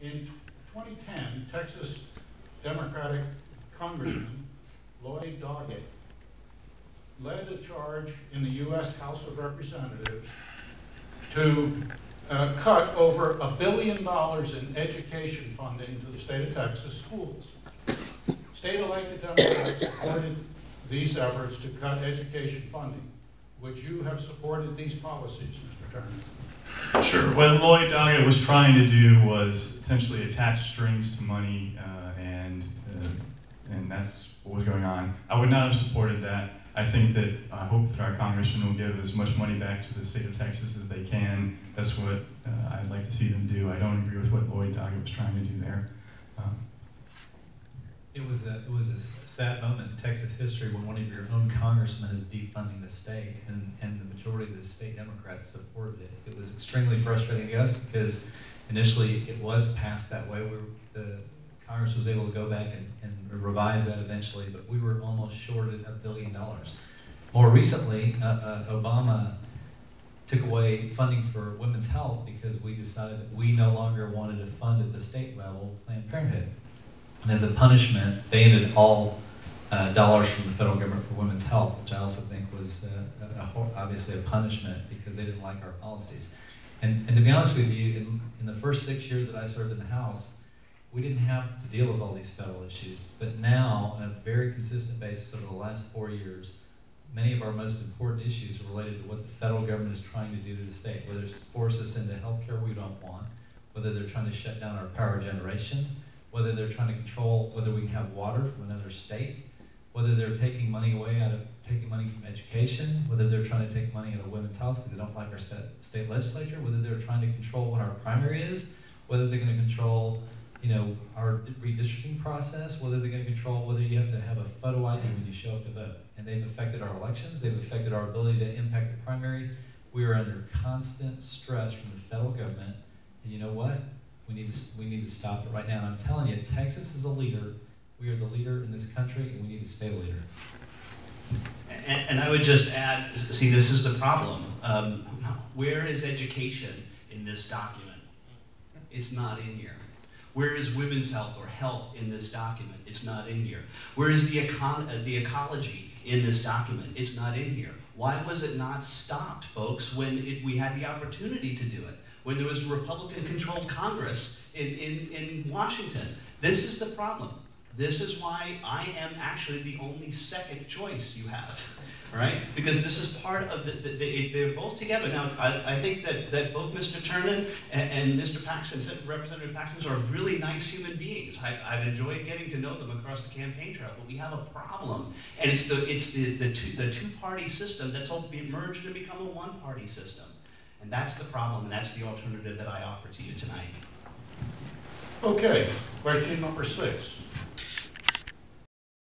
In 2010, Texas Democratic Congressman Lloyd Doggett led a charge in the U.S. House of Representatives to cut over $1 billion in education funding to the state of Texas schools. State-elected Democrats supported these efforts to cut education funding. Would you have supported these policies, Mr. Turner? Sure. What Lloyd Doggett was trying to do was essentially attach strings to money, and that's what was going on. I would not have supported that. I hope that our congressman will give as much money back to the state of Texas as they can. That's what I'd like to see them do. I don't agree with what Lloyd Doggett was trying to do there. It was a sad moment in Texas history when one of your own congressmen is defunding the state, and the majority of the state Democrats supported it. It was extremely frustrating to us because initially it was passed that way. The Congress was able to go back and revise that eventually, but we were almost shorted $1 billion. More recently, Obama took away funding for women's health because we decided that we no longer wanted to fund at the state level Planned Parenthood. And as a punishment, they ended all dollars from the federal government for women's health, which I also think was obviously a punishment because they didn't like our policies. And to be honest with you, in the first 6 years that I served in the House, we didn't have to deal with all these federal issues. But now, on a very consistent basis over the last 4 years, many of our most important issues are related to what the federal government is trying to do to the state, whether it's force us into health care we don't want, whether they're trying to shut down our power generation, whether they're trying to control whether we can have water from another state, whether they're taking money from education, whether they're trying to take money out of women's health because they don't like our state legislature, whether they're trying to control what our primary is, whether they're going to control our redistricting process, whether they're going to control whether you have to have a photo ID when you show up to vote. And they've affected our elections, they've affected our ability to impact the primary. We are under constant stress from the federal government, and you know what? We need to stop it right now. And I'm telling you, Texas is a leader. We are the leader in this country, and we need to stay a leader. And I would just add, see, this is the problem. Where is education in this document? It's not in here. Where is women's health or health in this document? It's not in here. Where is the ecology in this document? It's not in here. Why was it not stopped, folks, when we had the opportunity to do it? When there was a Republican-controlled Congress in Washington? This is the problem. This is why I am actually the only second choice you have, right? Because this is part of they're both together. Now, I think that both Mr. Turner and Mr. Paxton, Representative Paxton, are really nice human beings. I've enjoyed getting to know them across the campaign trail, but we have a problem. And it's the two-party system that's all merged to become a one-party system. And that's the problem, and that's the alternative that I offer to you tonight. Okay, question number 6.